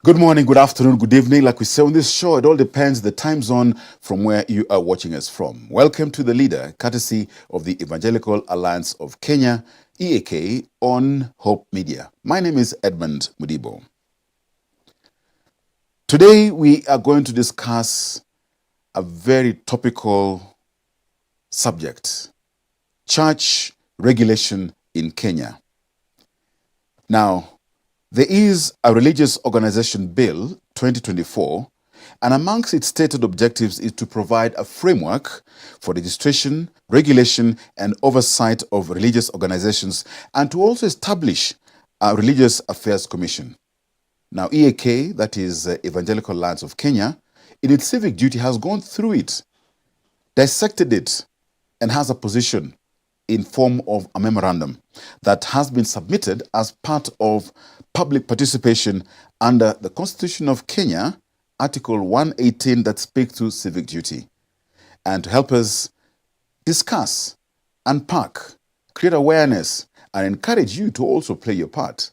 Good morning, good afternoon, good evening. Like we say on this show, it all depends the time zone from where you are watching us from. Welcome to The Leader, courtesy of the Evangelical Alliance of Kenya, EAK, on Hope Media. My name is Edmund Mudibo. Today, we are going to discuss a very topical subject, church regulation in Kenya. Now, there is a Religious Organization Bill 2024, and amongst its stated objectives is to provide a framework for registration, regulation, and oversight of religious organizations, and to also establish a Religious Affairs Commission. Now, EAK, that is Evangelical Alliance of Kenya, in its civic duty has gone through it, dissected it, and has a position in form of a memorandum that has been submitted as part of public participation under the Constitution of Kenya, Article 118, that speaks to civic duty. And to help us discuss, unpack, create awareness, and encourage you to also play your part,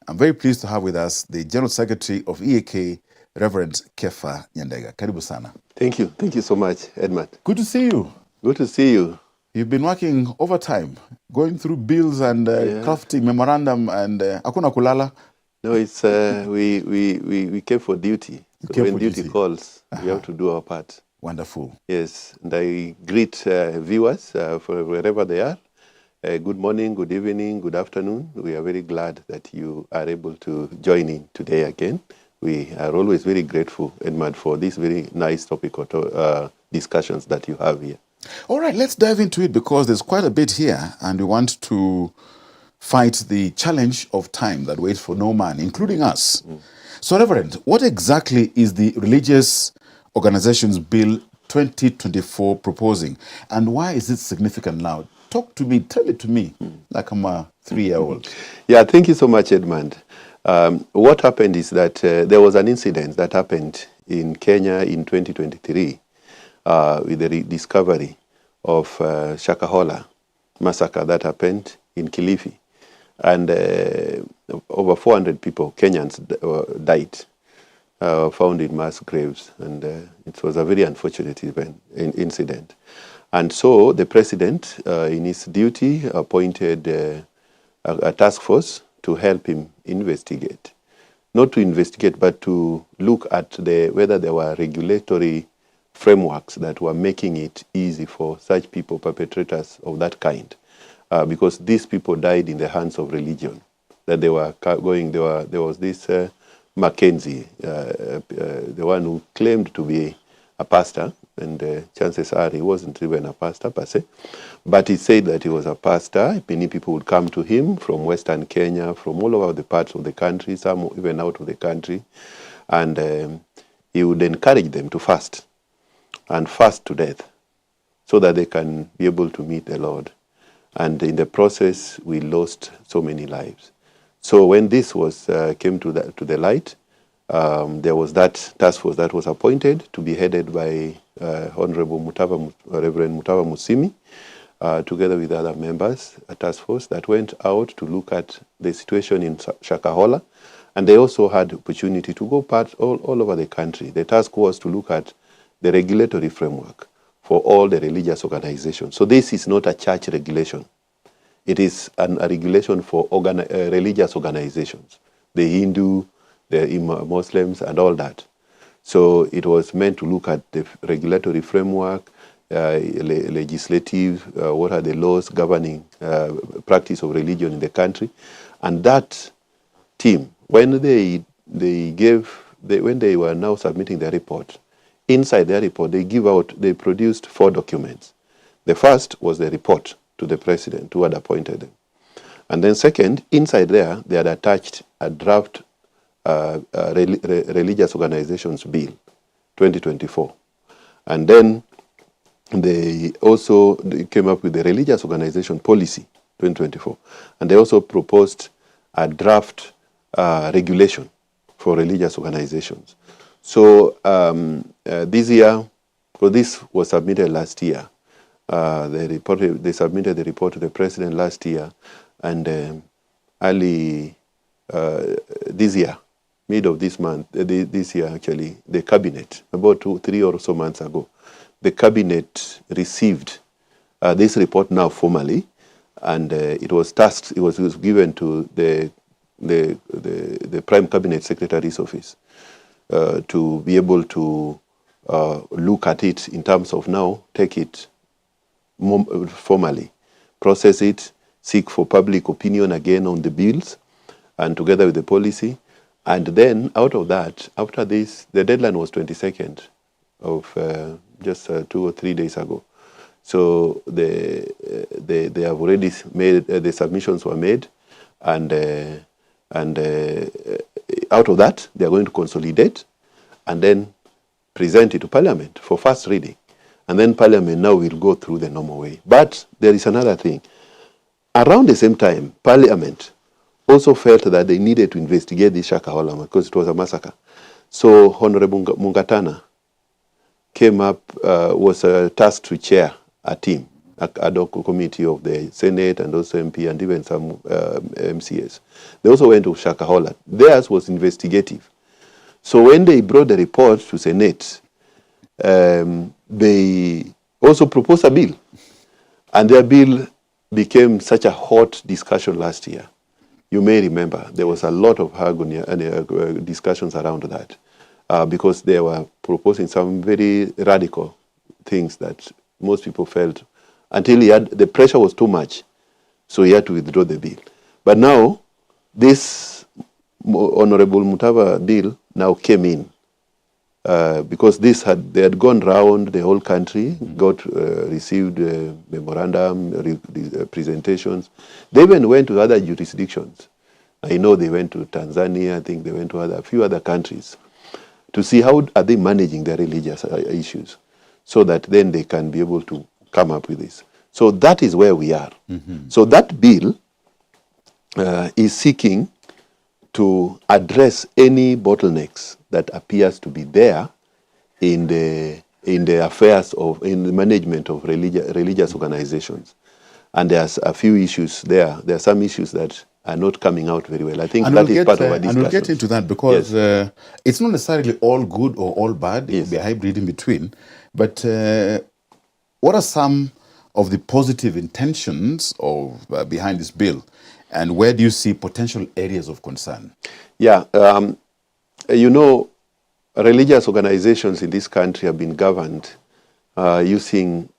I'm very pleased to have with us the General Secretary of EAK, Reverend Kepha Nyandega. Karibu sana. Thank you. Thank you so much, Edmund. Good to see you. Good to see you. You've been working overtime, going through bills and crafting memorandum and hakuna kulala. No, it's we came for duty. So when duty calls, we have to do our part. Wonderful. Yes, and I greet viewers for wherever they are. Good morning, good evening, good afternoon. We are very glad that you are able to join in today again. We are always very grateful, Edmund, for this very nice topic discussions that you have here. All right, let's dive into it because there's quite a bit here and we want to fight the challenge of time that waits for no man, including us. So, Reverend, what exactly is the Religious Organizations Bill 2024 proposing and why is it significant now? Talk to me, tell it to me, like I'm a 3-year-old. Yeah, thank you so much, Edmund. What happened is that there was an incident that happened in Kenya in 2023 with the discovery of Shakahola massacre that happened in Kilifi. And over 400 people, Kenyans, died, found in mass graves. And it was a very unfortunate incident. And so the president, in his duty, appointed a task force to help him investigate. Not to investigate, but to look at whether there were regulatory frameworks that were making it easy for such people, perpetrators of that kind. Because these people died in the hands of religion. That they were going, there was this Mackenzie, the one who claimed to be a pastor, and chances are he wasn't even a pastor per se, but he said that he was a pastor. Many people would come to him from Western Kenya, from all over the parts of the country, some even out of the country, and he would encourage them to fast, and fast to death, so that they can be able to meet the Lord. And in the process, we lost so many lives. So when this came to the light, there was that task force that was appointed to be headed by Honorable Reverend Mutava Musimi, together with other members, a task force that went out to look at the situation in Shakahola. And they also had opportunity to go all over the country. The task was to look at the regulatory framework for all the religious organizations. So this is not a church regulation. It is a regulation for religious organizations, the Hindu, the Muslims, and all that. So it was meant to look at the regulatory framework, legislative, what are the laws governing practice of religion in the country. And that team, when they were now submitting their report, inside their report, they produced 4 documents. The first was the report to the president who had appointed them. And then second, inside there, they had attached a draft Religious Organizations Bill 2024. And then they came up with the Religious Organization Policy 2024. And they also proposed a draft regulation for religious organizations. So this year, because this was submitted last year, they submitted the report to the president last year, and early this year, mid of this month, this year actually, the cabinet, about 3 or so months ago, the cabinet received this report now formally, and it was tasked, it was given to the Prime Cabinet Secretary's office to be able to look at it in terms of now take it formally, process it, seek for public opinion again on the bills, and together with the policy. And then out of that, after this, the deadline was 22nd of just 2 or 3 days ago. So they have already made, the submissions were made, and out of that, they are going to consolidate and then present it to Parliament for first reading. And then Parliament now will go through the normal way. But there is another thing. Around the same time, Parliament also felt that they needed to investigate this Shakahola because it was a massacre. So Honorable Mungatana came up, was tasked to chair a team, ad hoc committee of the Senate and also MP and even some MCS. They also went to Shakahola. Theirs was investigative. So when they brought the report to Senate, they also proposed a bill. And their bill became such a hot discussion last year. You may remember there was a lot of discussions around that because they were proposing some very radical things that most people felt until the pressure was too much, so he had to withdraw the bill. But now, this Honorable Mutava bill now came in because they had gone round the whole country, received memorandum, presentations. They even went to other jurisdictions. I know they went to Tanzania. I think they went to a few other countries to see how are they managing their religious issues, so that then they can be able to come up with this. So that is where we are. So that bill is seeking to address any bottlenecks that appears to be there in the affairs of, in the management of religious organizations. And there's a few issues there. There are some issues that are not coming out very well. I think that is part of our discussion. And we'll get into that because it's not necessarily all good or all bad. It will be a hybrid in between. But what are some of the positive intentions of behind this bill? And where do you see potential areas of concern? Yeah, you know, religious organizations in this country have been governed using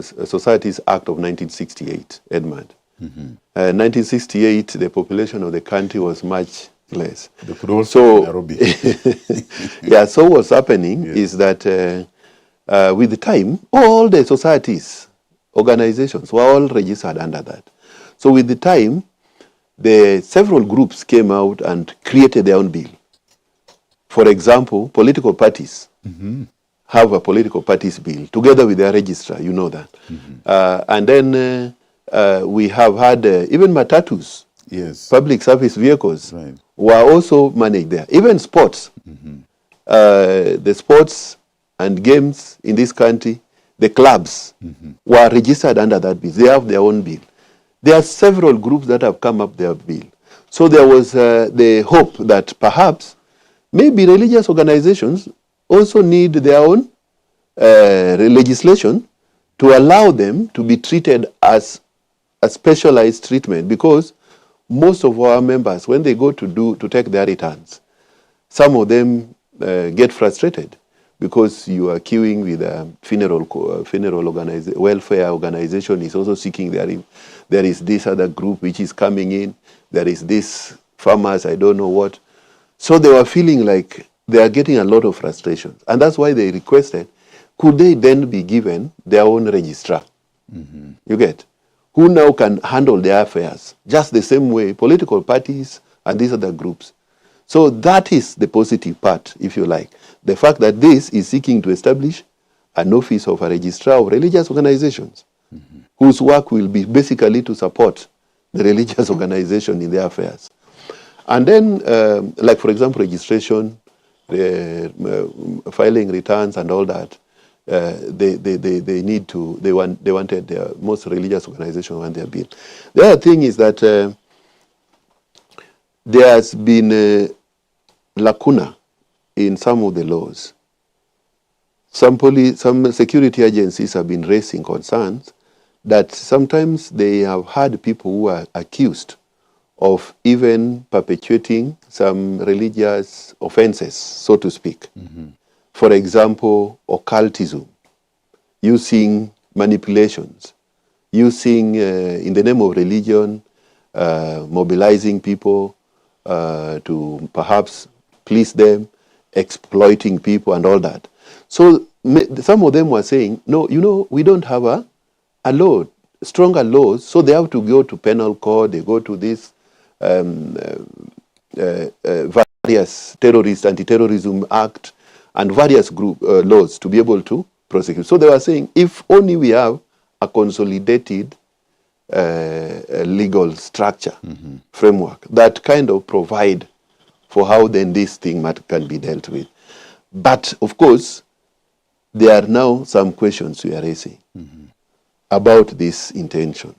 Societies Act of 1968, Edmund. 1968, the population of the country was much less. They could also Nairobi. Yeah, so what's happening is that with the time, all the societies, organizations were all registered under that. So with the time, the several groups came out and created their own bill. For example, political parties have a political parties bill together with their registrar, you know that. And then we have had even matatus, public service vehicles, were also managed there. Even sports, the sports and games in this country, the clubs were registered under that bill. They have their own bill. There are several groups that have come up their bill. So there was the hope that perhaps maybe religious organizations also need their own legislation to allow them to be treated as a specialized treatment, because most of our members, when they go to take their returns, some of them get frustrated because you are queuing with a funeral welfare organization is also seeking there is this other group which is coming in, there is this farmers, I don't know what. So they were feeling like they are getting a lot of frustrations. And that's why they requested, could they then be given their own registrar? You get? Who now can handle their affairs, just the same way political parties and these other groups. So that is the positive part, if you like. The fact that this is seeking to establish an office of a registrar of religious organizations, whose work will be basically to support the religious organization in their affairs. And then, like for example, registration, filing returns and all that, they need to, they wanted most religious organizations want their bill. The other thing is that there has been a lacuna in some of the laws. Some security agencies have been raising concerns that sometimes they have had people who are accused of even perpetuating some religious offenses, so to speak. Mm-hmm. For example, occultism, using manipulations, using, in the name of religion, mobilizing people to perhaps please them, exploiting people and all that. So some of them were saying, no, we don't have a law, stronger laws, so they have to go to penal code, they go to this various anti-terrorism act and various group laws to be able to prosecute. So they were saying, if only we have a consolidated legal structure, framework that kind of provide for how then this thing can be dealt with. But of course, there are now some questions we are raising about this intention.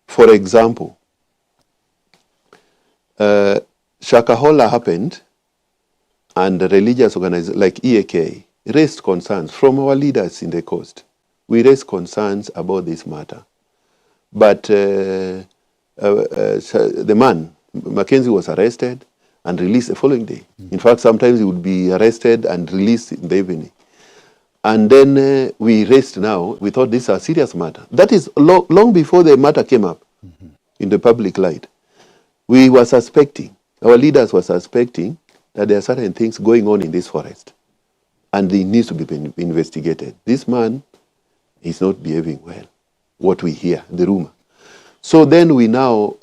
For example, Shakahola happened, and the religious organizations like EAK raised concerns from our leaders in the coast. We raised concerns about this matter. But the man, Mackenzie, was arrested and released the following day. In fact, sometimes he would be arrested and released in the evening. And then we raised now, we thought this is a serious matter. That is long before the matter came up in the public light. We were suspecting, our leaders were suspecting that there are certain things going on in this forest and it needs to be investigated. This man is not behaving well, what we hear, the rumor. So then we now,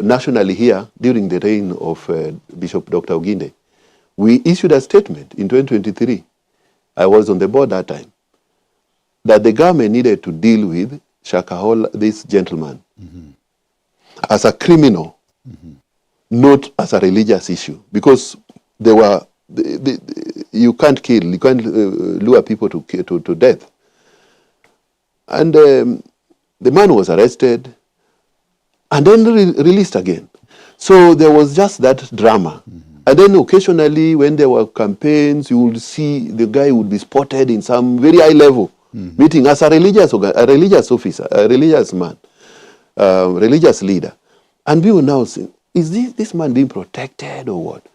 nationally here, during the reign of Bishop Dr. Oginde, we issued a statement in 2023. I was on the board that time, that the government needed to deal with Shakahola, this gentleman, as a criminal, not as a religious issue, because they were, you can't kill, you can't lure people to death. And the man was arrested and then released again. So there was just that drama. And then occasionally when there were campaigns, you would see the guy would be spotted in some very high level meeting as a religious officer, a religious man, religious leader. And we were now saying, is this man being protected or what?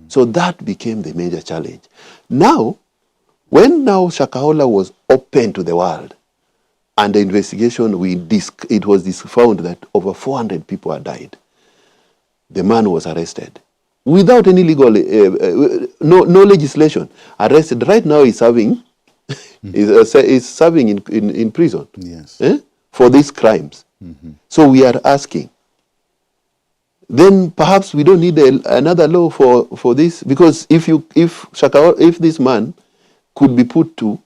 So that became the major challenge. Now, when now Shakahola was open to the world, and the investigation, it was found that over 400 people had died. The man was arrested without any legal, no legislation. Arrested. Right now, he's serving, is serving in prison. Yes. For these crimes. So we are asking. Then perhaps we don't need another law for this, because if this man could be put to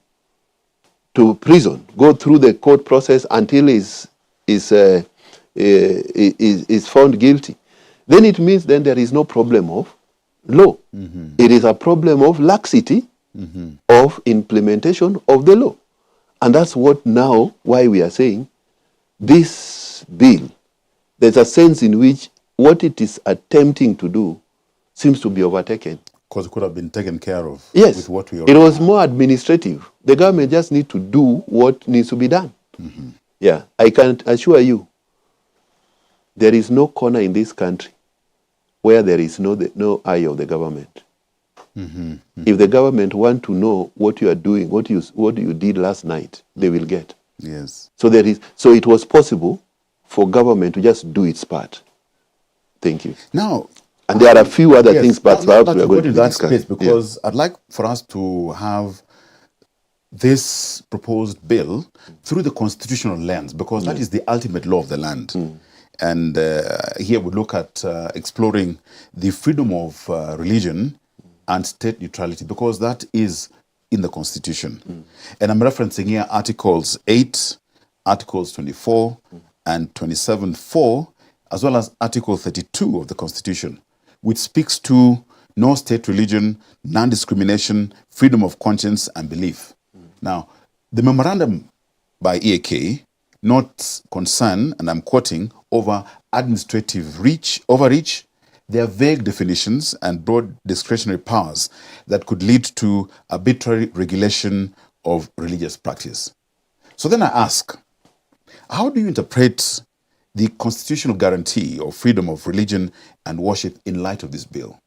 prison, go through the court process until is found guilty, then it means then there is no problem of law. It is a problem of laxity of implementation of the law. And that's why we are saying this bill, there's a sense in which what it is attempting to do seems to be overtaken. Because it could have been taken care of. Yes, with what we it was more administrative. The government just needs to do what needs to be done. Yeah, I can assure you, there is no corner in this country where there is no eye of the government. If the government want to know what you are doing, what you did last night, they will get. Yes. So it was possible for government to just do its part. Thank you. Now, and there are a few other things, but perhaps we are going to that discuss. Space, because I'd like for us to have this proposed bill through the constitutional lens, because that is the ultimate law of the land. And here we look at exploring the freedom of religion and state neutrality, because that is in the Constitution. And I'm referencing here Articles 8, Articles 24, and 27.4, as well as Article 32 of the Constitution, which speaks to no state religion, non-discrimination, freedom of conscience and belief. Now, the memorandum by EAK not concern, and I'm quoting, over administrative overreach There are vague definitions and broad discretionary powers that could lead to arbitrary regulation of religious practice. So then I ask, how do you interpret the constitutional guarantee of freedom of religion and worship in light of this bill?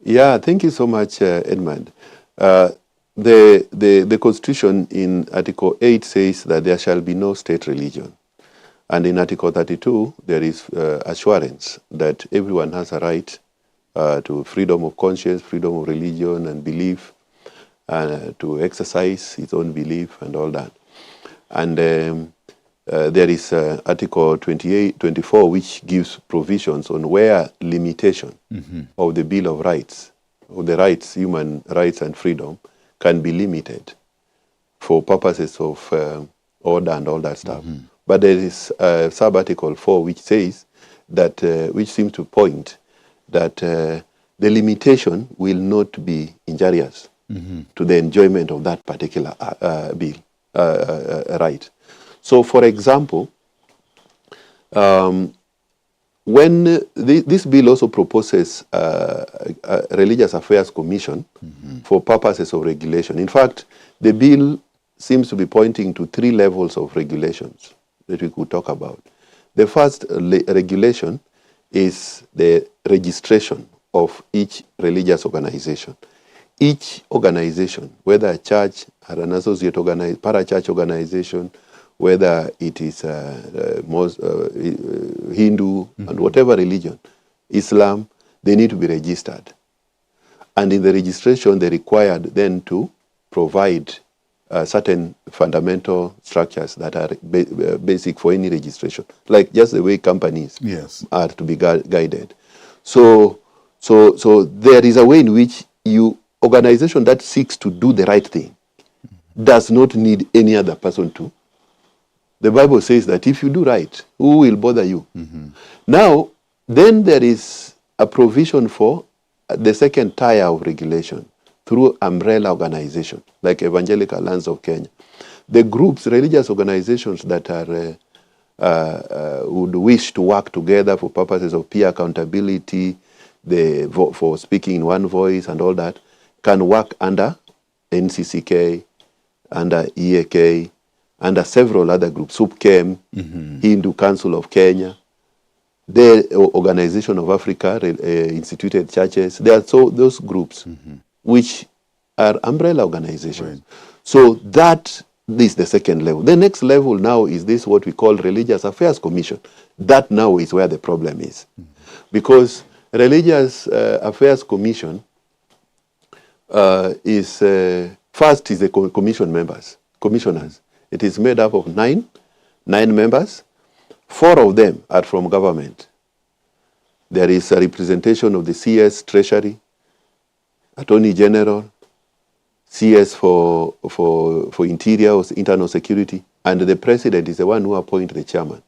Yeah, thank you so much, Edmund. The Constitution in Article 8 says that there shall be no state religion. And in Article 32, there is assurance that everyone has a right to freedom of conscience, freedom of religion and belief, to exercise his own belief and all that. And there is Article 24, which gives provisions on where limitation of the Bill of Rights, of the rights, human rights and freedom, can be limited for purposes of order and all that stuff. But there is sub-article 4, which says that, which seems to point that the limitation will not be injurious to the enjoyment of that particular bill, right. So, for example, when this bill also proposes a Religious Affairs Commission for purposes of regulation. In fact, the bill seems to be pointing to 3 levels of regulations that we could talk about. The first regulation is the registration of each religious organization. Each organization, whether a church or an associate parachurch organization, whether it is Hindu and whatever religion, Islam, they need to be registered. And in the registration, they're required then to provide certain fundamental structures that are basic for any registration, like just the way companies are to be guided. So there is a way in which organization that seeks to do the right thing does not need any other person to. The Bible says that if you do right, who will bother you? Now, then there is a provision for the second tier of regulation through umbrella organization, like Evangelical Alliance of Kenya. The groups, religious organizations that are would wish to work together for purposes of peer accountability, for speaking in one voice and all that, can work under NCCK, under EAK, under several other groups, SUPKEM, Hindu Council of Kenya, the Organization of Africa, Instituted Churches. There are those groups which are umbrella organizations. Right. So that is the second level. The next level now is this, what we call Religious Affairs Commission. That now is where the problem is. Because Religious Affairs Commission is, first is the commissioners. It is made up of nine members. 4 of them are from government. There is a representation of the CS Treasury, Attorney General, CS for Interior or Internal Security, and the President is the one who appoints the chairman.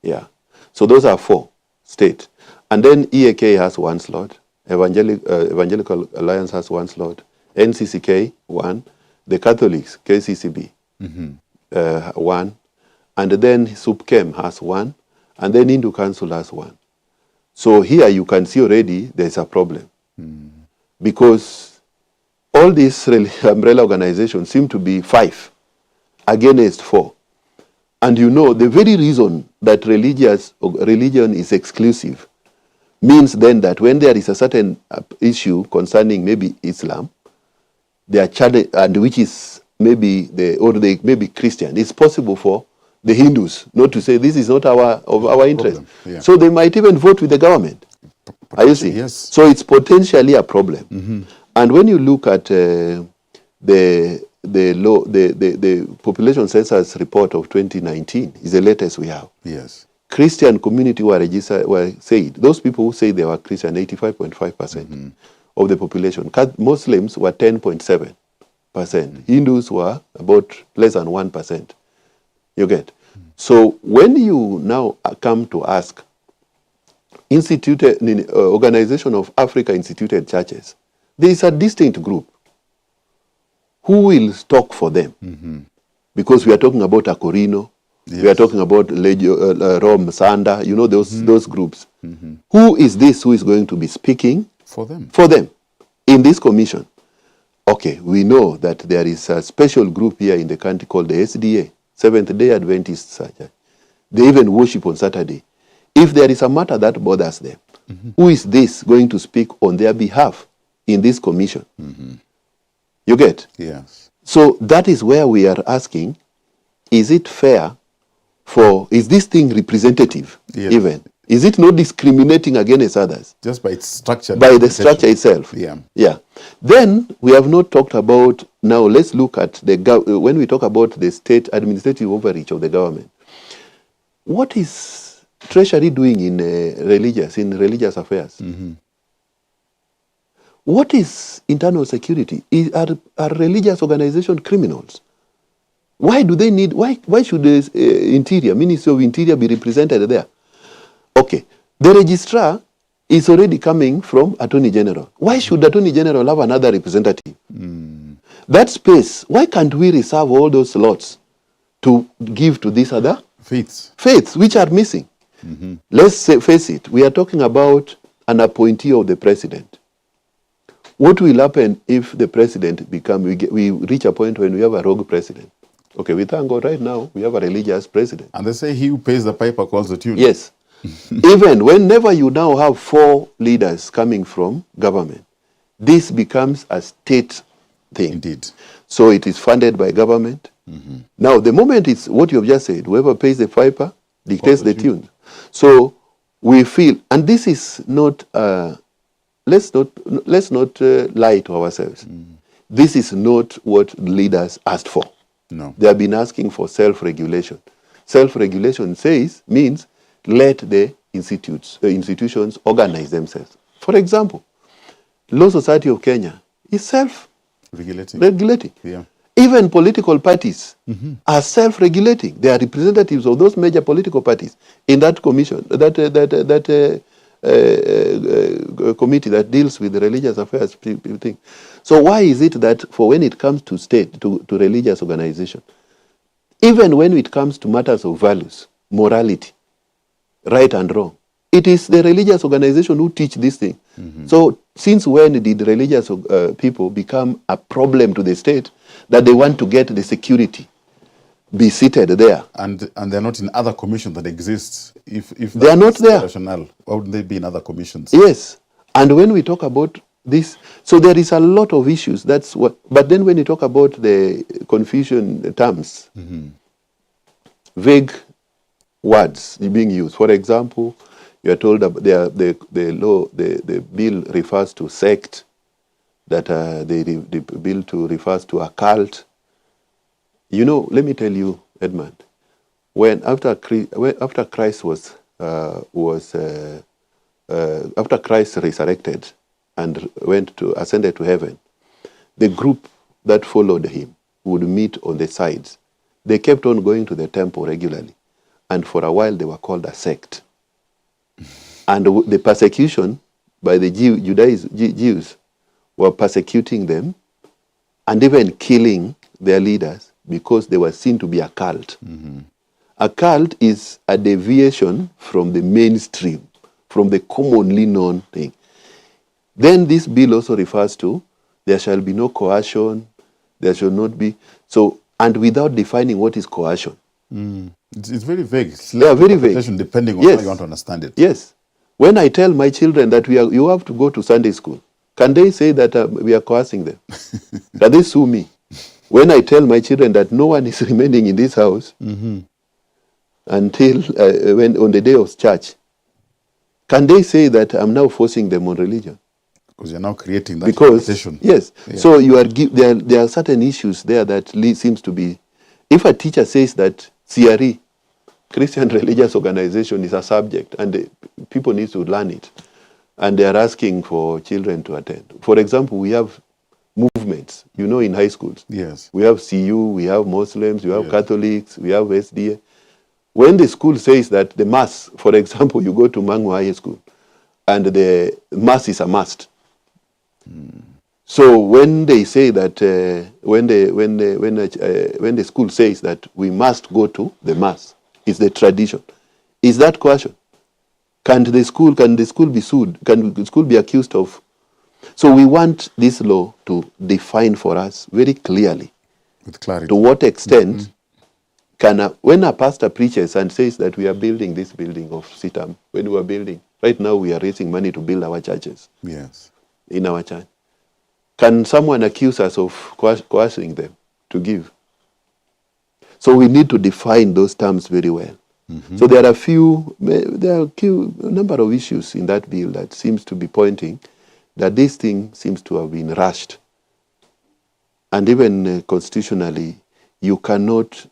Yeah. So those are 4 state. And then EAK has 1 slot, Evangelical Alliance has 1 slot, NCCK 1, the Catholics, KCCB, 1, and then SUPKEM has 1, and then Hindu Council has 1. So here you can see already there's a problem. Because all these umbrella organizations seem to be 5 against 4. And you know, the very reason that religion is exclusive means then that when there is a certain issue concerning maybe Islam, they are challenged, and which is maybe maybe Christian, it's possible for the Hindus not to say this is not our interest. Yeah. So they might even vote with the government. Are you see? Yes. So it's potentially a problem. And when you look at the population census report of 2019, is the latest we have. Yes. Christian community were said, those people who say they were Christian, 85.5% of the population. Muslims were 10.7%. Hindus were about less than 1%. You get? So when you now come to ask, Organization of Africa Instituted Churches, there is a distinct group. Who will talk for them? Because we are talking about a Corino, We are talking about Rom, Sanda, you know, those groups. Who is this who is going to be speaking For them. for them in this commission? Okay, we know that there is a special group here in the country called the SDA, Seventh-day Adventists. They even worship on Saturday. If there is a matter that bothers them, who is this going to speak on their behalf in this commission? You get? Yes. So that is where we are asking, is it fair is this thing representative even? Is it not discriminating against others? Just by its structure. By the structure itself. Yeah. Yeah. Then we have not talked about, now let's look at when we talk about the state administrative overreach of the government. What is Treasury doing in religious affairs? What is internal security? Are religious organizations criminals? Why do they need, why should the Ministry of Interior be represented there? Okay, the registrar is already coming from Attorney General. Why should Attorney General have another representative? That space, why can't we reserve all those slots to give to these other faiths which are missing? Let's face it, we are talking about an appointee of the president. What will happen if the president we reach a point when we have a rogue president? Okay, we thank God right now we have a religious president. And they say he who pays the piper calls the tune. Yes. Even whenever you now have 4 leaders coming from government, this becomes a state thing. Indeed. So it is funded by government. Now, the moment it's what you have just said, whoever pays the piper dictates the tune. So we feel, and this is not, let's not lie to ourselves. This is not what leaders asked for. No. They have been asking for self-regulation. Self-regulation means let the institutions organize themselves. For example, Law Society of Kenya is self-regulating. Yeah. Even political parties are self-regulating. They are representatives of those major political parties in that commission, committee that deals with the religious affairs thing. So why is it that for when it comes to state, to religious organization, even when it comes to matters of values, morality, right and wrong, it is the religious organization who teach this thing. So since when did religious people become a problem to the state that they want to get the security be seated there? And they're not in other commissions that exist. If they are not there, rationale, why wouldn't they be in other commissions? Yes. And when we talk about this, so there is a lot of issues. That's what. But then when you talk about the confusion terms, vague words being used. For example, you are told that the bill refers to sect, that the bill refers to a cult. You know, let me tell you, Edmund, after Christ after Christ resurrected and ascended to heaven, the group that followed him would meet on the sides. They kept on going to the temple regularly, and for a while they were called a sect. And the persecution by the Jews were persecuting them and even killing their leaders because they were seen to be a cult. A cult is a deviation from the mainstream, from the commonly known thing. Then this bill also refers to there shall be no coercion, there shall not be, and without defining what is coercion. It's very vague. Yeah, very vague. Depending on how you want to understand it. Yes. When I tell my children that you have to go to Sunday school, can they say that we are coercing them? Can they sue me? When I tell my children that no one is remaining in this house until on the day of church, can they say that I'm now forcing them on religion? Because you're now creating that expectation. Yes. Yeah. So there are certain issues there that seems to be. If a teacher says that CRE, Christian Religious Organization, is a subject and people need to learn it, and they are asking for children to attend. For example, we have movements, in high schools. Yes. We have CU, we have Muslims, we have Catholics, we have SDA. When the school says that the mass, for example, you go to Mangwa High School, and the mass is a must. So when they say that, when the school says that we must go to the mass, it's the tradition. Is that coercion? Can the school be sued? Can the school be accused of? So we want this law to define for us very clearly, with clarity, to what extent when a pastor preaches and says that we are building this building of Sitam, when we are building, right now we are raising money to build our churches. Yes. In our church. Can someone accuse us of coercing them to give? So we need to define those terms very well. So there are a number of issues in that bill that seems to be pointing that this thing seems to have been rushed. And even constitutionally, you cannot,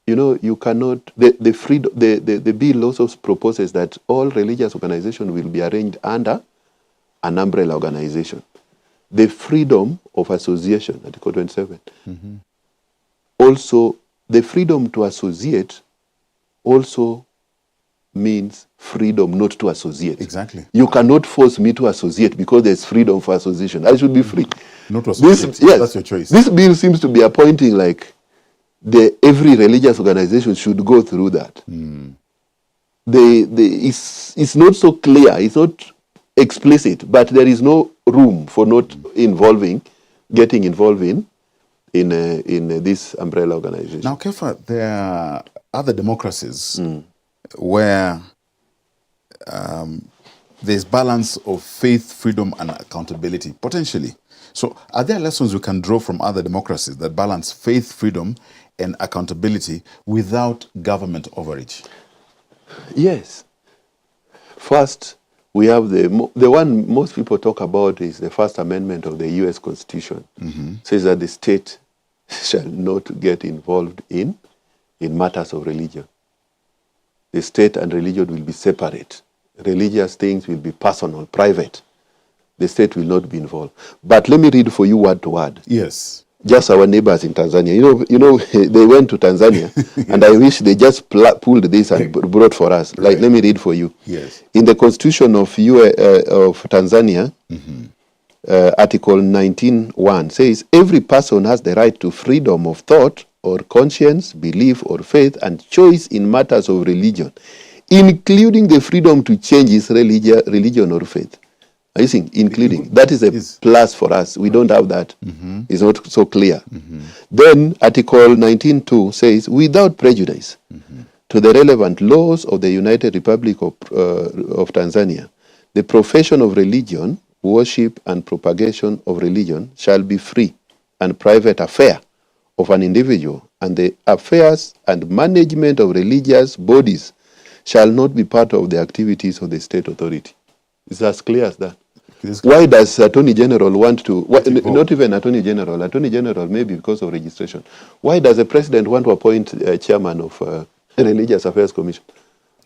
the bill also proposes that all religious organizations will be arranged under an umbrella organization. The freedom of association, Article 27. Also, the freedom to associate also means freedom not to associate. Exactly. You cannot force me to associate because there's freedom for association. I should be free. Not to associate. Yes, that's your choice. This bill seems to be appointing like every religious organization should go through that. It's not so clear. It's not explicit, but there is no room for not getting involved in this umbrella organization. Now, Kepha, there are other democracies where there's balance of faith, freedom, and accountability, potentially. So are there lessons we can draw from other democracies that balance faith, freedom, and accountability without government overreach? Yes. First, we have the one most people talk about is the First Amendment of the U.S. Constitution. Says that the state shall not get involved in matters of religion. The state and religion will be separate. Religious things will be personal, private. The state will not be involved. But let me read for you word to word. Yes. Just our neighbors in Tanzania. They went to Tanzania, and I wish they just pulled this and brought for us. Like, Right. let me read for you. Yes. In the Constitution of Tanzania, Article 19(1) says, every person has the right to freedom of thought or conscience, belief or faith, and choice in matters of religion, including the freedom to change his religion or faith. I think including. That is a plus for us. We don't have that. It's not so clear. Then Article 19(2) says, without prejudice to the relevant laws of the United Republic of Tanzania, the profession of religion, worship and propagation of religion shall be free and private affair of an individual, and the affairs and management of religious bodies shall not be part of the activities of the state authority. It's as clear as that. Why does Attorney General want to, not even Attorney General maybe because of registration. Why does the President want to appoint a chairman of Religious Affairs Commission?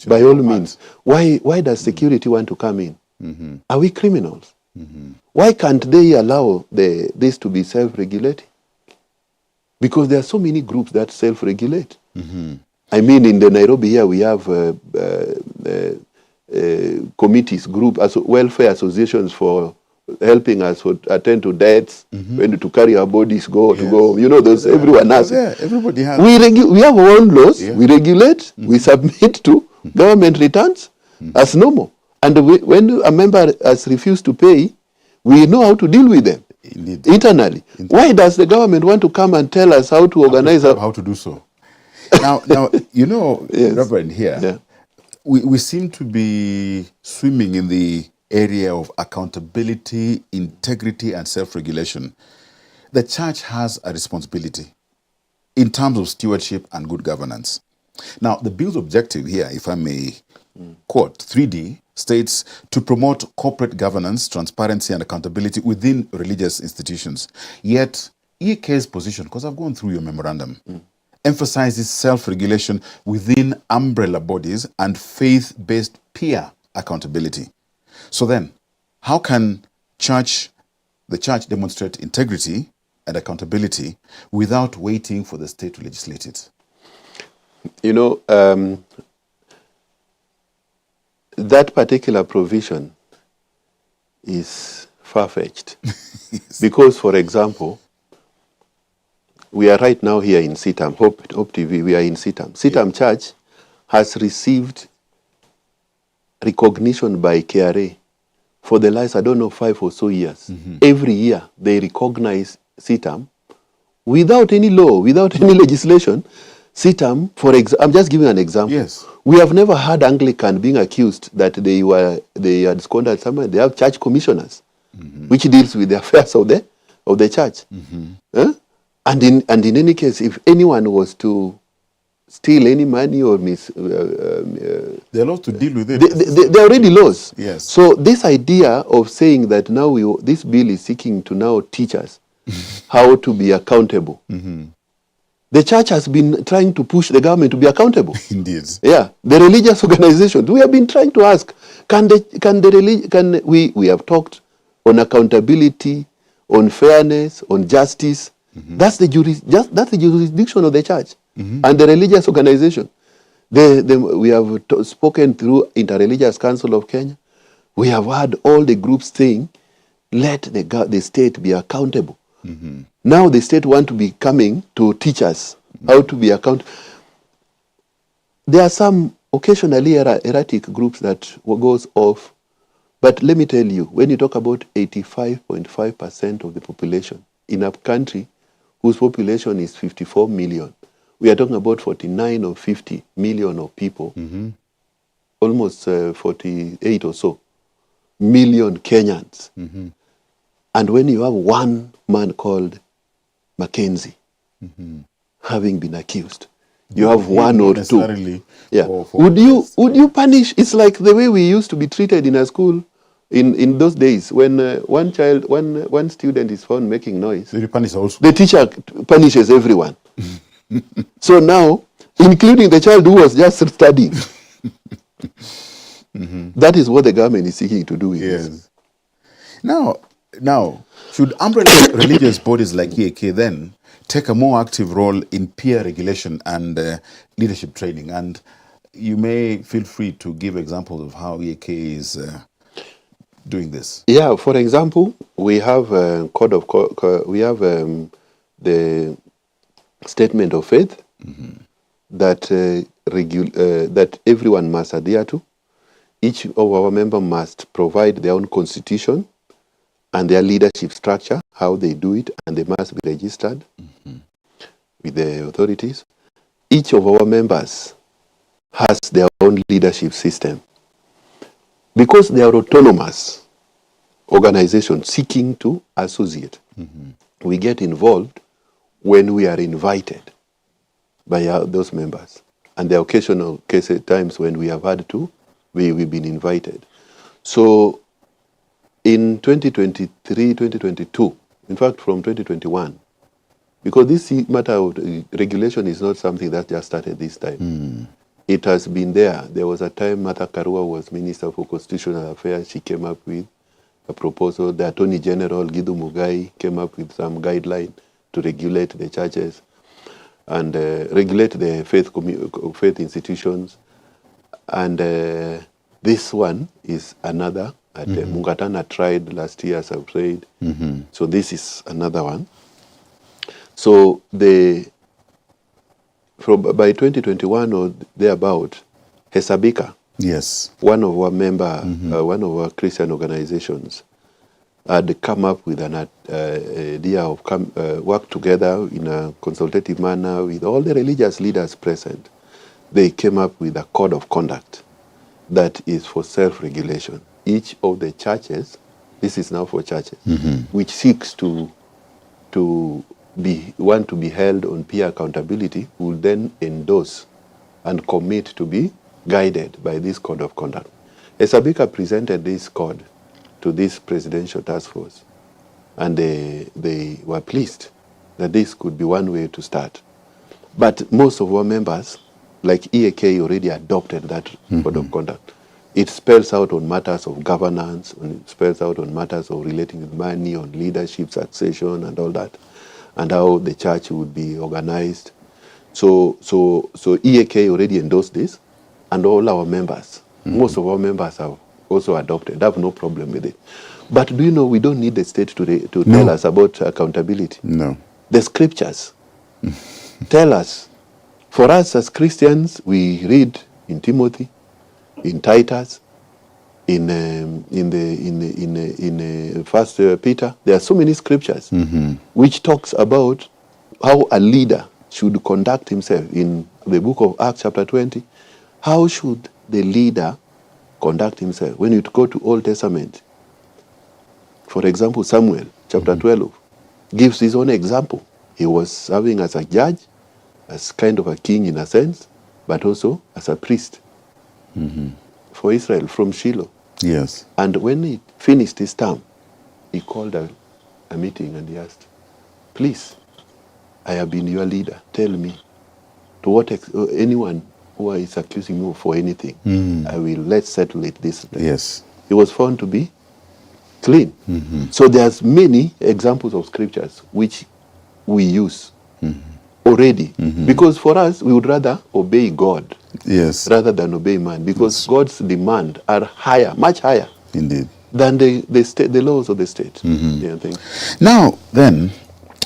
By all means. Why does security want to come in? Are we criminals? Why can't they allow this to be self-regulating? Because there are so many groups that self-regulate. I mean, in the Nairobi here, we have committees, welfare associations for helping us attend to deaths, when to carry our bodies, go. Those everyone has. Yeah, everybody has. We have our own laws. We regulate. We submit to government returns as normal. And when a member has refused to pay, we know how to deal with them. Indeed. Internally. Why does the government want to come and tell us how to organize how to do so? Now, yes. Reverend, here, we seem to be swimming in the area of accountability, integrity, and self-regulation. The church has a responsibility in terms of stewardship and good governance. Now, the bill's objective here, if I may quote, 3D, states to promote corporate governance, transparency, and accountability within religious institutions. Yet, EK's position, because I've gone through your memorandum, emphasizes self-regulation within umbrella bodies and faith-based peer accountability. So then, how can the church demonstrate integrity and accountability without waiting for the state to legislate it? That particular provision is far-fetched. Because, for example, we are right now here in Sitam, Hope TV, we are in Sitam. Sitam Church has received recognition by KRA for the last, I don't know, 5 or so years. Every year, they recognize Sitam without any law, without any legislation. Sitam, I'm just giving an example. Yes. We have never had Anglican being accused that they had squandered someone. They have church commissioners, which deals with the affairs of the church. Huh? And in any case, if anyone was to steal any money or there are laws to deal with it. There are already laws. Yes. So this idea of saying that now this bill is seeking to now teach us how to be accountable. The church has been trying to push the government to be accountable. Indeed. Yeah, the religious organizations. We have been trying to ask, we have talked on accountability, on fairness, on justice. That's the jurisdiction of the church and the religious organization. We have spoken through Interreligious Council of Kenya. We have had all the groups saying, let the state be accountable. Now the state want to be coming to teach us how to be accountable. There are some occasionally erratic groups that goes off. But let me tell you, when you talk about 85.5% of the population in a country whose population is 54 million, we are talking about 49 or 50 million of people, almost 48 or so million Kenyans. And when you have one man called Mackenzie having been accused, you have one or two. Yeah. Would you punish? It's like the way we used to be treated in a school in those days when one student is found making noise. You punish also. The teacher punishes everyone. So now, including the child who was just studying. That is what the government is seeking to do with this. Now, should umbrella religious bodies like EAK then take a more active role in peer regulation and leadership training? And you may feel free to give examples of how EAK is doing this. Yeah, for example, we have we have the statement of faith that that everyone must adhere to. Each of our members must provide their own constitution and their leadership structure, how they do it, and they must be registered with the authorities. Each of our members has their own leadership system. Because they are autonomous organizations seeking to associate, we get involved when we are invited by those members. And there are occasional times when we have had to, we've been invited. So in 2023, 2022, in fact from 2021, because this matter of regulation is not something that just started this time. It has been there. There was a time Martha Karua was Minister for Constitutional Affairs. She came up with a proposal. The Attorney General, Githu Muigai, came up with some guideline to regulate the churches and regulate the faith institutions. And this one is another. Mungatana tried last year, as I've said. So this is another one. So by 2021 or thereabout, Hesabika, yes, one of our one of our Christian organizations, had come up with an idea of work together in a consultative manner with all the religious leaders present. They came up with a code of conduct that is for self-regulation. Each of the churches, this is now for churches, which seeks to be held on peer accountability, will then endorse and commit to be guided by this code of conduct. Hesabika presented this code to this presidential task force, and they were pleased that this could be one way to start. But most of our members, like EAK, already adopted that code of conduct. It spells out on matters of governance, it spells out on matters of relating with money, on leadership, succession, and all that, and how the church would be organized. So EAK already endorsed this, and all our members, most of our members have also adopted. I have no problem with it. But do you know we don't need the state to tell us about accountability? No. The scriptures tell us. For us as Christians, we read in Timothy, in Titus, in First Peter. There are so many scriptures which talks about how a leader should conduct himself. In the book of Acts chapter 20, how should the leader conduct himself? When you go to Old Testament, for example, Samuel chapter 12 gives his own example. He was serving as a judge, as kind of a king in a sense, but also as a priest for Israel from Shiloh. Yes. And when he finished his term, he called a meeting and he asked, please, I have been your leader. Tell me, to what anyone who is accusing me for anything, let's settle it this way. Yes. He was found to be clean. So there's many examples of scriptures which we use already. Because for us, we would rather obey God rather than obey man. Because God's demands are higher, much higher. Indeed. Than the laws of the state. Yeah, now, then,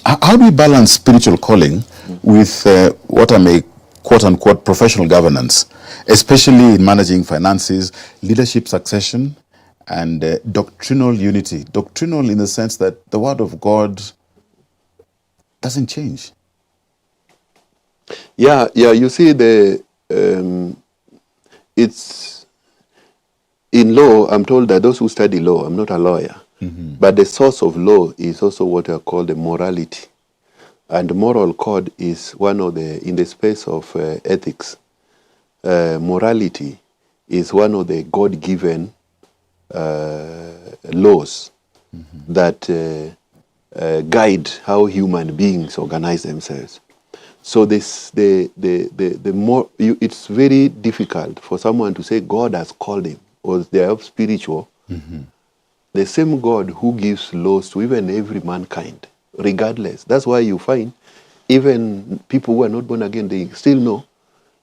how do we balance spiritual calling with what I may quote-unquote professional governance, especially in managing finances, leadership succession, and doctrinal unity? Doctrinal in the sense that the word of God doesn't change. Yeah. You see, it's in law. I'm told that those who study law, I'm not a lawyer, but the source of law is also what are called the morality, and moral code is one of in the space of ethics. Morality is one of the God-given laws that guide how human beings organize themselves. So it's very difficult for someone to say God has called him or they are spiritual. The same God who gives laws to even every mankind, regardless. That's why you find even people who are not born again, they still know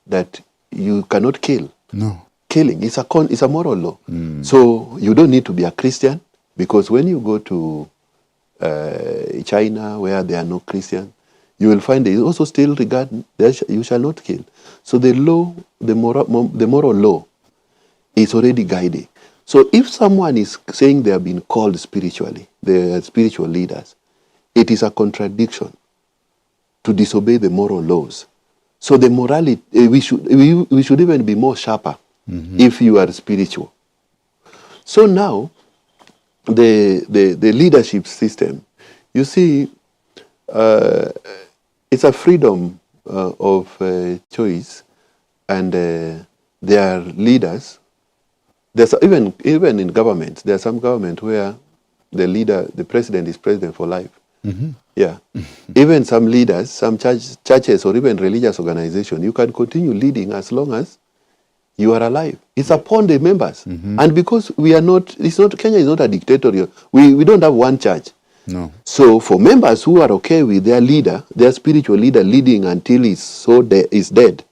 that you cannot kill. No. Killing is a moral law. So you don't need to be a Christian, because when you go to China, where there are no Christians, you will find they also still regard that you shall not kill. So the law, the moral law, is already guiding. So if someone is saying they have been called spiritually, they are spiritual leaders, it is a contradiction to disobey the moral laws. So the morality, we should even be more sharper if you are spiritual. So now, the leadership system, you see, it's a freedom of choice, and there are leaders. There's even in government, there are some government where the president is president for life. Yeah. Even some leaders, some churches or even religious organization, you can continue leading as long as you are alive. It's upon the members. And because Kenya is not a dictatorial, we don't have one church. No. So for members who are okay with their leader, their spiritual leader leading until is dead,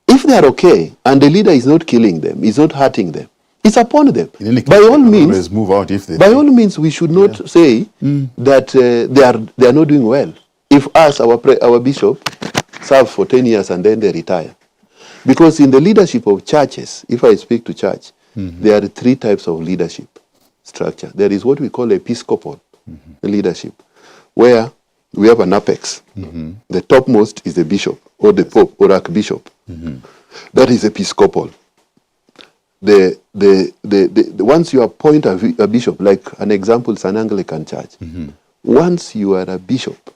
if they are okay and the leader is not killing them, is not hurting them, it's upon them. By all means, move out if they all means, we should not say that they are not doing well. If our bishop serve for 10 years and then they retire, because in the leadership of churches, if I speak to church, there are 3 types of leadership structure. There is what we call episcopal leadership, where we have an apex. The topmost is the bishop or the pope or archbishop. That is episcopal. Once you appoint a bishop, like an example is an Anglican church, once you are a bishop,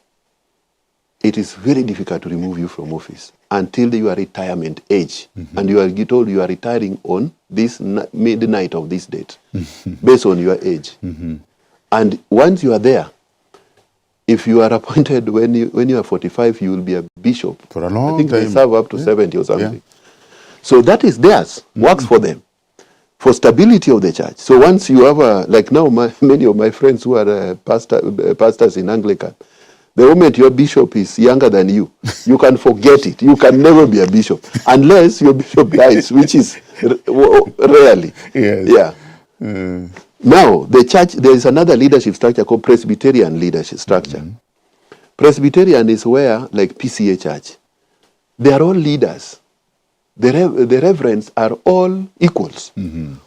it is very difficult to remove you from office until you are retirement age, and you are told you are retiring on this midnight of this date, based on your age. And once you are there, if you are appointed when you are 45, you will be a bishop for a long time. I think they serve up to 70 or something. Yeah. So that is theirs, works for them, for stability of the church. So once you have like now, many of my friends who are pastors in Anglican, the moment your bishop is younger than you, you can forget it. You can never be a bishop unless your bishop dies, which is Rarely. Yes. Yeah. Now, the church, there is another leadership structure called Presbyterian leadership structure. Presbyterian is where, like PCA Church, they are all leaders. The reverends are all equals,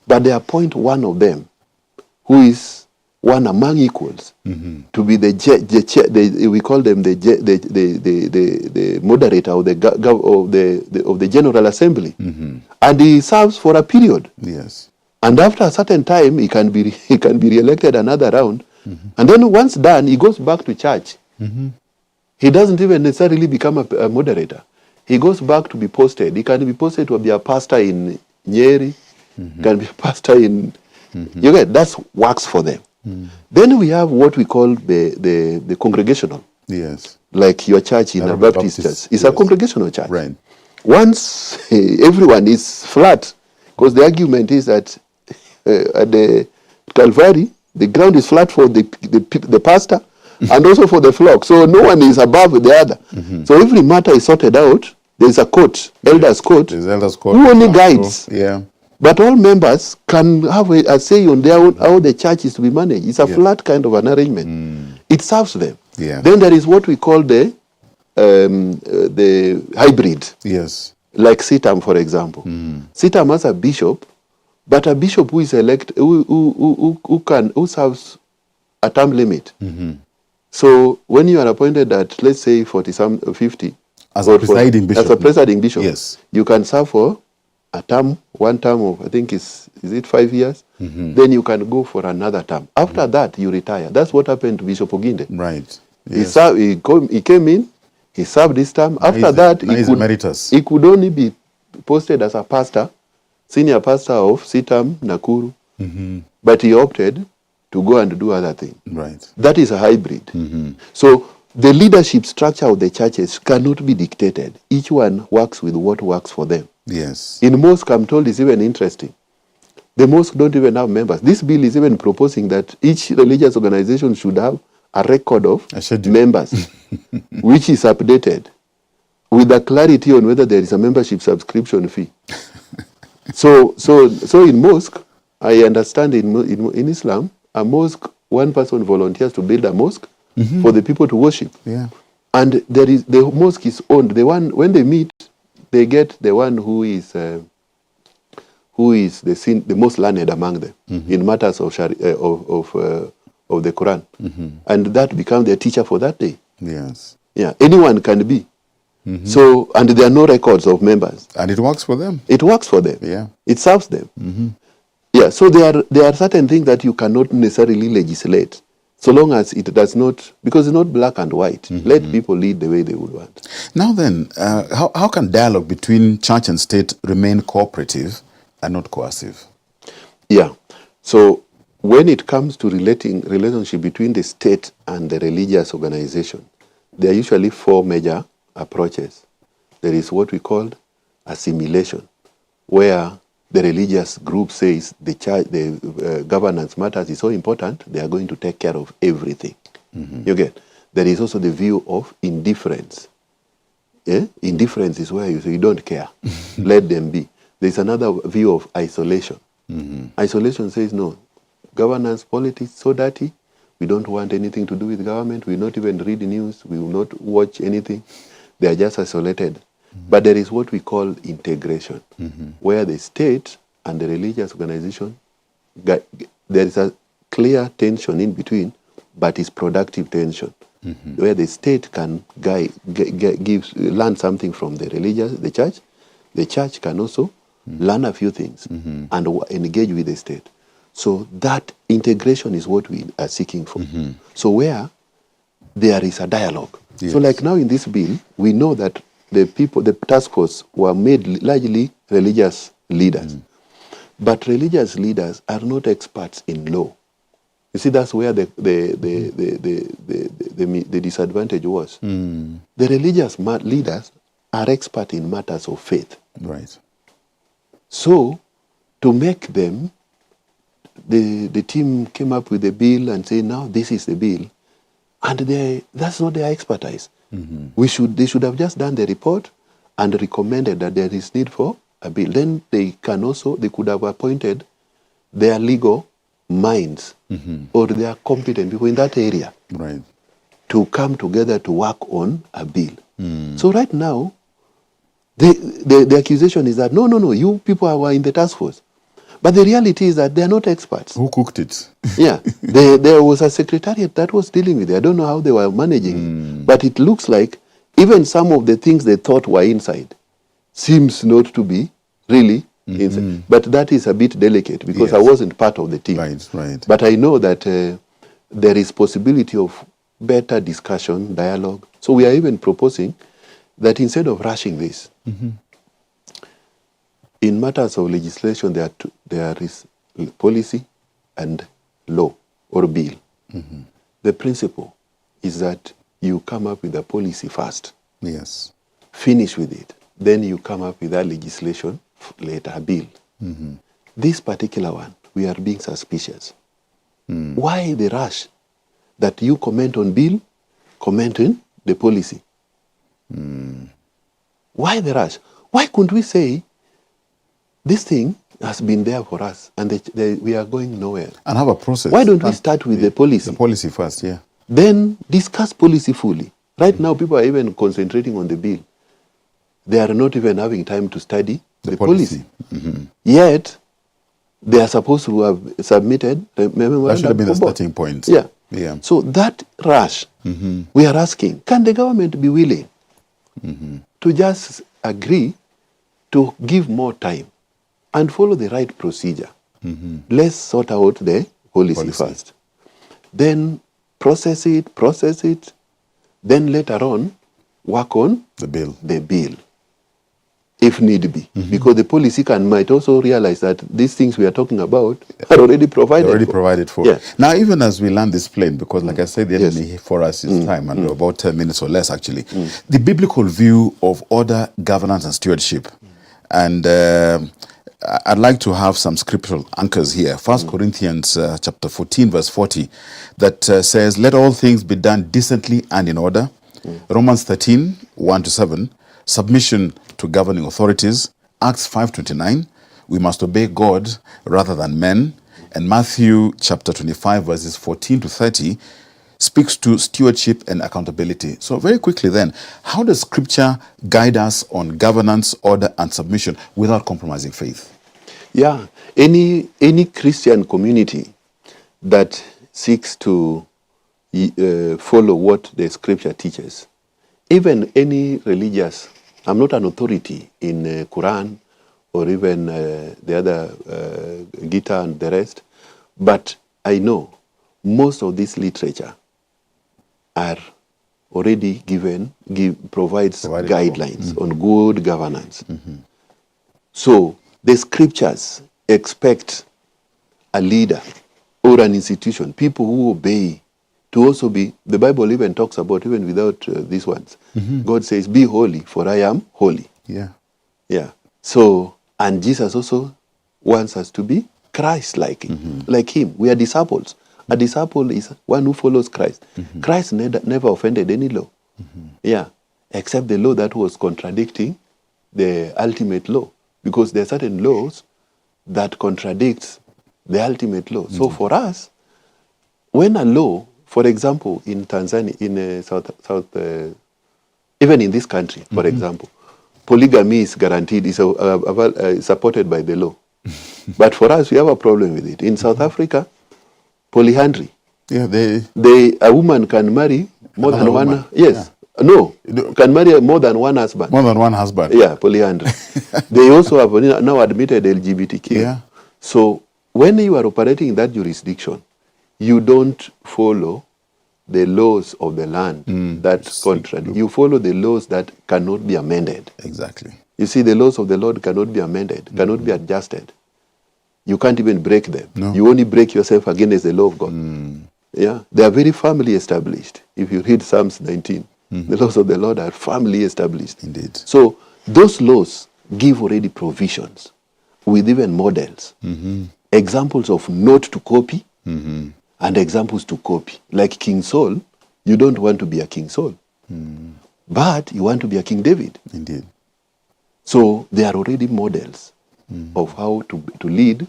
but they appoint one of them, who is one among equals, to be we call them the moderator of the General Assembly, and he serves for a period. Yes. And after a certain time, he can be re-elected another round, and then once done, he goes back to church. He doesn't even necessarily become a moderator. He goes back to be posted. He can be posted to be a pastor in Nyeri, can be a pastor in, you get, that works for them. Then we have what we call the congregational. Yes. Like your church in a Baptist church. It's a congregational church. Right. Once everyone is flat, because the argument is that at the Calvary, the ground is flat for the pastor and also for the flock. So no one is above the other. So every matter is sorted out. There's a court, elders court, There's elders court, who only guides. Yeah. But all members can have a say on their own, how the church is to be managed. It's a flat kind of an arrangement. It serves them. Yeah. Then there is what we call the hybrid. Yes. Like CITAM, for example. CITAM has a bishop, but a bishop who is elected, who serves a term limit. So when you are appointed at, let's say, 50, as a presiding bishop. As a presiding bishop, yes, you can serve for a term, one term of, I think is it 5 years? Then you can go for another term. After that, you retire. That's what happened to Bishop Oginde. Right. Yes. He came in, he served this term. After that, he could only be posted as a pastor, senior pastor of CITAM Nakuru, but he opted to go and do other things. Right. That is a hybrid. So the leadership structure of the churches cannot be dictated. Each one works with what works for them. Yes. In mosque, I'm told, is even interesting. The mosque don't even have members. This bill is even proposing that each religious organization should have a record of members, which is updated with a clarity on whether there is a membership subscription fee. So in mosque, I understand in Islam, a mosque, one person volunteers to build a mosque for the people to worship. Yeah. And the mosque is owned. The one, when they meet, they get the one who is the most learned among them in matters of the Quran, and that becomes their teacher for that day. Yes. Yeah. Anyone can be. So, and there are no records of members. And it works for them. It works for them. Yeah. It serves them. Yeah. So there are certain things that you cannot necessarily legislate, so long as it does not, because it's not black and white. Let people lead the way they would want. Now then, how can dialogue between church and state remain cooperative and not coercive? Yeah. So when it comes to relationship between the state and the religious organization, there are usually 4 major approaches. There is what we call assimilation, where the religious group says the church, the governance matters is so important, they are going to take care of everything. You get? There is also the view of indifference. Yeah? Indifference is where you say you don't care. Let them be. There's another view of isolation. Isolation says no. Governance, politics, so dirty. We don't want anything to do with government. We will not even read the news. We will not watch anything. They are just isolated. But there is what we call integration, where the state and the religious organization, there is a clear tension in between, but it's productive tension, where the state can learn something from the church. The church can also learn a few things and engage with the state. So that integration is what we are seeking for. So where there is a dialogue. Yes. So like now in this bill, we know that the task force were made largely religious leaders. But religious leaders are not experts in law. You see, that's where the disadvantage was. The religious leaders are expert in matters of faith. Right. So, to make them, the team came up with a bill and say, now this is the bill. And that's not their expertise. They should have just done the report and recommended that there is need for a bill, then they could have appointed their legal minds or their competent people in that area Right. to come together to work on a bill. So right now, the accusation is that, no, you people were in the task force. But the reality is that they are not experts. Who cooked it? Yeah, there was a secretariat that was dealing with it. I don't know how they were managing it. But it looks like even some of the things they thought were inside seems not to be really inside. But that is a bit delicate because I wasn't part of the team. Right. But I know that there is possibility of better discussion, dialogue. So we are even proposing that instead of rushing this, in matters of legislation, there is policy and law or bill. The principle is that you come up with a policy first. Yes. Finish with it. Then you come up with a legislation later, a bill. This particular one, we are being suspicious. Why the rush that you comment on bill, comment on the policy? Why the rush? Why couldn't we say this thing has been there for us and we are going nowhere? And have a process. Why don't we start with the policy? The policy first, yeah. Then discuss policy fully. Right now, people are even concentrating on the bill. They are not even having time to study the policy. Yet, they are supposed to have submitted the memorandum. That should have been the starting point. Yeah. Yeah. So that rush, we are asking, can the government be willing to just agree to give more time and follow the right procedure? Let's sort out the policy first. Then process it. Then later on, work on the bill. If need be. Because the policy might also realize that these things we are talking about are already provided for. Yeah. Now, even as we land this plane, because like I said, the enemy for us is time, and we're about 10 minutes or less actually. The biblical view of order, governance, and stewardship. And I'd like to have some scriptural anchors here. 1 Corinthians chapter 14, verse 40, that says, let all things be done decently and in order. Romans 13, 1-7, submission to governing authorities. Acts 5:29, we must obey God rather than men. And Matthew chapter 25, verses 14-30, speaks to stewardship and accountability. So very quickly then, how does Scripture guide us on governance, order, and submission without compromising faith? Yeah, any Christian community that seeks to follow what the Scripture teaches, even any religious, I'm not an authority in Quran or even the other Gita and the rest, but I know most of this literature are already provides guidelines on good governance. So the Scriptures expect a leader or an institution, people who obey, to also be, the Bible even talks about, even without these ones, God says, be holy, for I am holy. Yeah. So, and Jesus also wants us to be Christ-like, like him. We are disciples. A disciple is one who follows Christ. Christ never offended any law. Yeah, except the law that was contradicting the ultimate law. Because there are certain laws that contradicts the ultimate law. So for us, when a law, for example, in Tanzania, in even in this country, for example, polygamy is guaranteed, is supported by the law. But for us, we have a problem with it. In South Africa, polyandry. Yeah, a woman can marry more than one. Woman. Yes. Yeah. No, can marry more than one husband. More than one husband. Yeah, polyandry. They also have now admitted LGBTQ. Yeah. So when you are operating in that jurisdiction, you don't follow the laws of the land that contradict. You follow the laws that cannot be amended. Exactly. You see, the laws of the Lord cannot be amended, cannot be adjusted. You can't even break them. No. You only break yourself against the law of God. Yeah, they are very firmly established. If you read Psalms 19, the laws of the Lord are firmly established. Indeed. So those laws give already provisions with even models, examples of not to copy, and examples to copy. Like King Saul, you don't want to be a King Saul, but you want to be a King David. Indeed. So they are already models of how to lead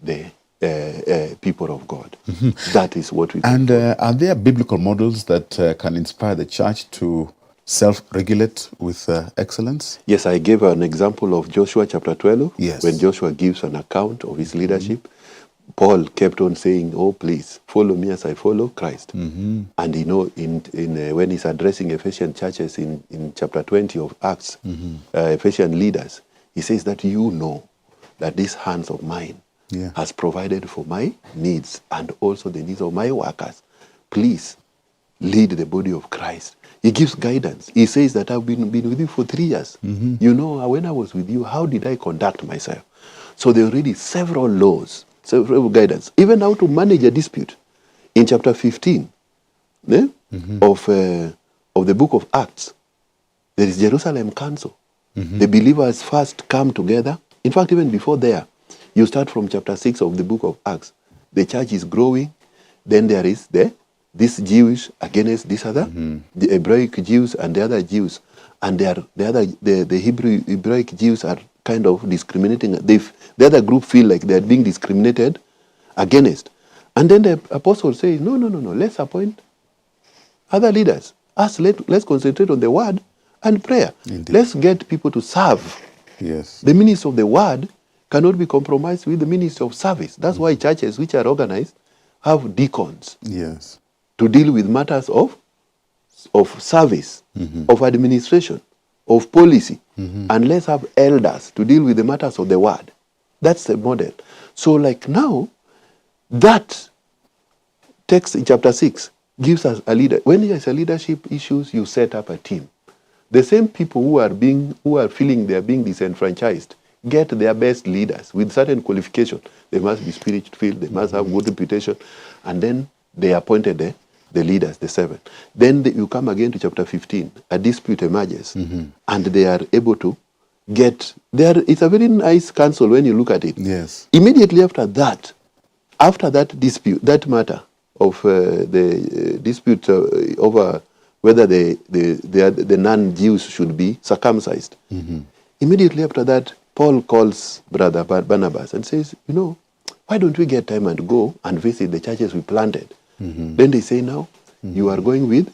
the people of God. That is what we can And follow. are there biblical models that can inspire the church to self-regulate with excellence? Yes, I gave an example of Joshua chapter 12. Yes. When Joshua gives an account of his leadership, Paul kept on saying, oh, please, follow me as I follow Christ. And when he's addressing Ephesian churches in chapter 20 of Acts, Ephesian leaders, he says that you know that these hands of mine has provided for my needs and also the needs of my workers. Please lead the body of Christ. He gives guidance. He says that I've been with you for 3 years. You know, when I was with you, how did I conduct myself? So there are already several laws, several guidance, even how to manage a dispute. In chapter 15 of the book of Acts, there is Jerusalem Council. The believers first come together. In fact, even before there, you start from chapter 6 of the book of Acts. The church is growing. Then there is this Jewish against this other, the Hebraic Jews and the other Jews. And the Hebraic Jews are kind of discriminating. The other group feel like they are being discriminated against. And then the apostle says, no, let's appoint other leaders. Let's concentrate on the word and prayer. Indeed. Let's get people to serve. Yes. The ministry of the word cannot be compromised with the ministry of service. That's why churches which are organized have deacons. Yes. To deal with matters of service, of administration, of policy. And let's have elders to deal with the matters of the word. That's the model. So like now, that text in chapter 6 gives us a leader. When there's a leadership issues, you set up a team. The same people who are feeling they are being disenfranchised get their best leaders with certain qualification. They must be spirit-filled, they must have good reputation, and then they appointed the leaders, the 7. Then you come again to chapter 15, a dispute emerges, and they are able to get there. It's a very nice counsel when you look at it. Yes. Immediately after that dispute, that matter of the dispute over whether the non-Jews should be circumcised. Immediately after that, Paul calls brother Barnabas and says, why don't we get time and go and visit the churches we planted? Then they say, now, you are going with,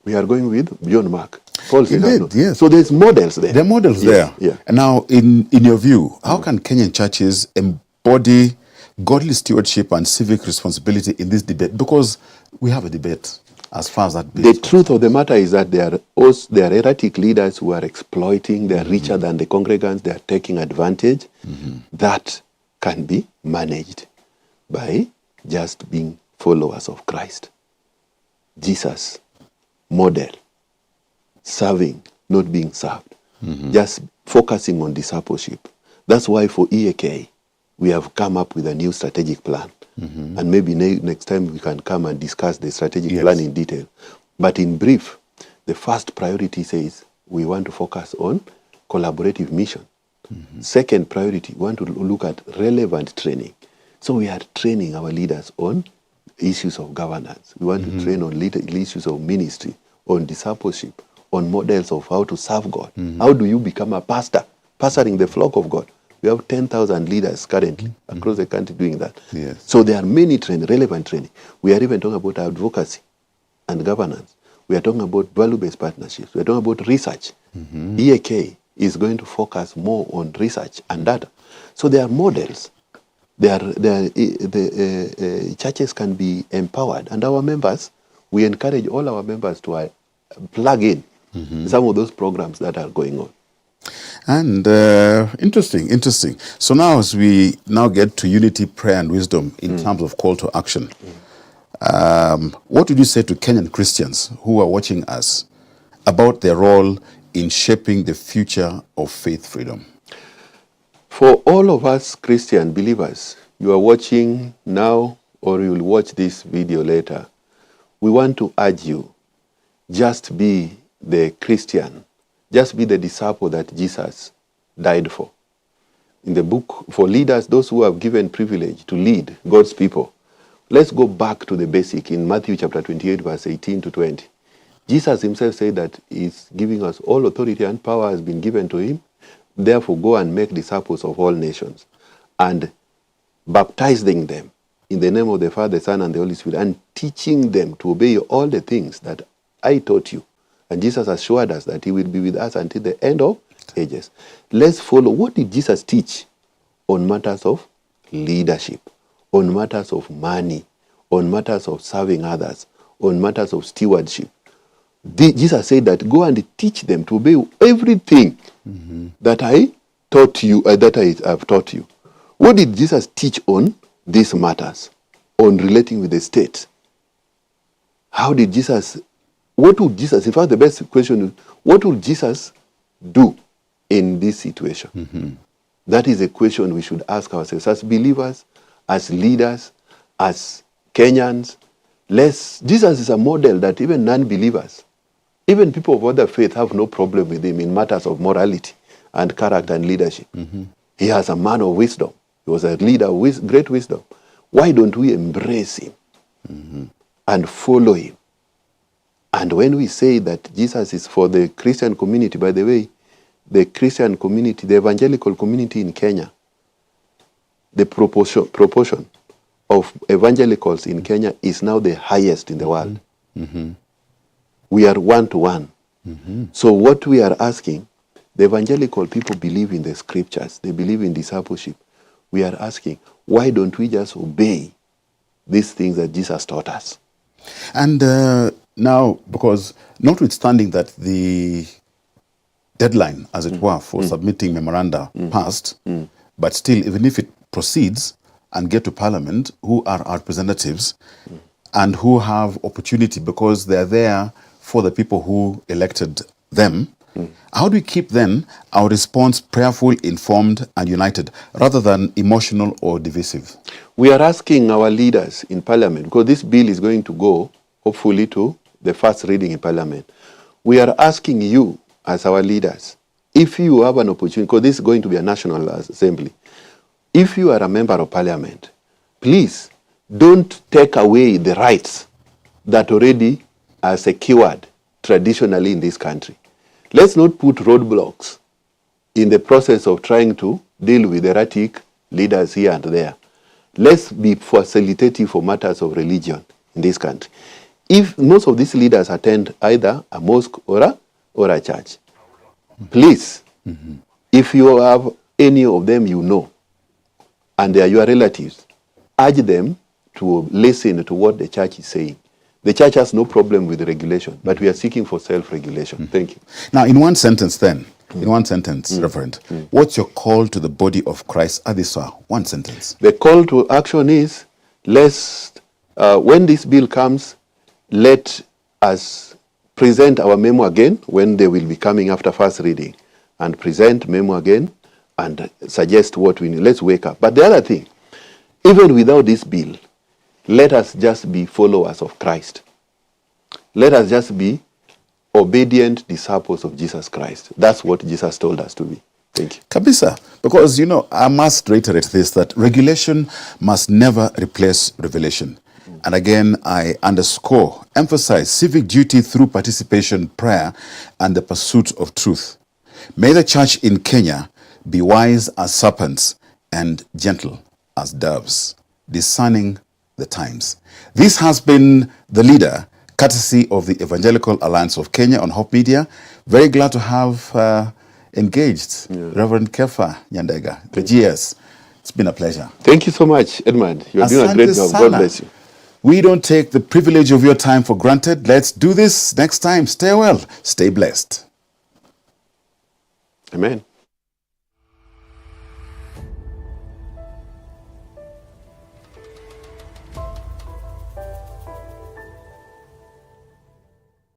we are going with John Mark. Paul says, Indeed, no. yes. So there's models there. There are models Yes, there. yeah. And now, in your view, how can Kenyan churches embody godly stewardship and civic responsibility in this debate? Because we have a debate as far as that The truth of the matter is that there are erratic leaders who are exploiting, they are richer than the congregants, they are taking advantage. That can be managed by just being followers of Christ. Jesus, model, serving, not being served. Just focusing on discipleship. That's why for EAK, we have come up with a new strategic plan. And maybe next time we can come and discuss the strategic plan in detail. But in brief, the first priority says we want to focus on collaborative mission. Second priority, we want to look at relevant training. So we are training our leaders on issues of governance. We want to train on issues of ministry, on discipleship, on models of how to serve God. How do you become a pastor, pastoring the flock of God? We have 10,000 leaders currently across the country doing that. Yes. So there are many relevant training. We are even talking about advocacy and governance. We are talking about value-based partnerships. We are talking about research. EAK is going to focus more on research and data. So there are models. The churches can be empowered. And our members, we encourage all our members to plug in some of those programs that are going on. And interesting. So now as we now get to unity, prayer, and wisdom in terms of call to action, what would you say to Kenyan Christians who are watching us about their role in shaping the future of faith freedom? For all of us Christian believers, you are watching now or you will watch this video later, we want to urge you, just be the Christian. Just be the disciple that Jesus died for. In the book, for leaders, those who have given privilege to lead God's people, let's go back to the basic in Matthew chapter 28, verse 18 to 20. Jesus himself said that he's giving us all authority and power has been given to him Therefore, go and make disciples of all nations and baptizing them in the name of the Father, Son, and the Holy Spirit, and teaching them to obey all the things that I taught you. And Jesus assured us that he will be with us until the end of ages. Let's follow. What did Jesus teach on matters of leadership, on matters of money, on matters of serving others, on matters of stewardship? Jesus said that go and teach them to obey everything that I taught you, that I have taught you. What did Jesus teach on these matters, on relating with the state? How did Jesus, what would Jesus, in fact the best question is, what would Jesus do in this situation? That is a question we should ask ourselves as believers, as leaders, as Kenyans. Jesus is a model that even non-believers, even people of other faith, have no problem with him in matters of morality and character and leadership. He has a man of wisdom. He was a leader with great wisdom. Why don't we embrace him and follow him? And when we say that Jesus is for the Christian community, by the way, the Christian community, the evangelical community in Kenya, the proportion of evangelicals in Kenya is now the highest in the world. We are 1-to-1. So what we are asking, the evangelical people believe in the scriptures. They believe in discipleship. We are asking, why don't we just obey these things that Jesus taught us? And now, because notwithstanding that the deadline, as it were, for submitting memoranda passed, but still, even if it proceeds and get to Parliament, who are our representatives and who have opportunity because they're there for the people who elected them, how do we keep then our response prayerful, informed, and united, rather than emotional or divisive? We are asking our leaders in Parliament, because this bill is going to go, hopefully, to the first reading in Parliament. We are asking you, as our leaders, if you have an opportunity, because this is going to be a National Assembly, if you are a member of Parliament, please don't take away the rights that already are secured traditionally in this country. Let's not put roadblocks in the process of trying to deal with erratic leaders here and there. Let's be facilitative for matters of religion in this country. If most of these leaders attend either a mosque or a church, please, if you have any of them you know, and they are your relatives, urge them to listen to what the church is saying. The church has no problem with regulation, but we are seeking for self-regulation. Thank you. Now, in one sentence then, Reverend, what's your call to the body of Christ at this hour? One sentence. The call to action is, when this bill comes, let us present our memo again when they will be coming after first reading, and present memo again and suggest what we need. Let's wake up. But the other thing, even without this bill, let us just be followers of Christ. Let us just be obedient disciples of Jesus Christ. That's what Jesus told us to be. Thank you. Kabisa, because, I must reiterate this, that regulation must never replace revelation. And again, I emphasize civic duty through participation, prayer, and the pursuit of truth. May the church in Kenya be wise as serpents and gentle as doves, discerning the times. This has been The Leader, courtesy of the Evangelical Alliance of Kenya on Hope Media. Very glad to have engaged Reverend Kepha Nyandega, the GS. It's been a pleasure. Thank you so much, Edmund. You're doing a great job. God bless you. We don't take the privilege of your time for granted. Let's do this next time. Stay well. Stay blessed. Amen.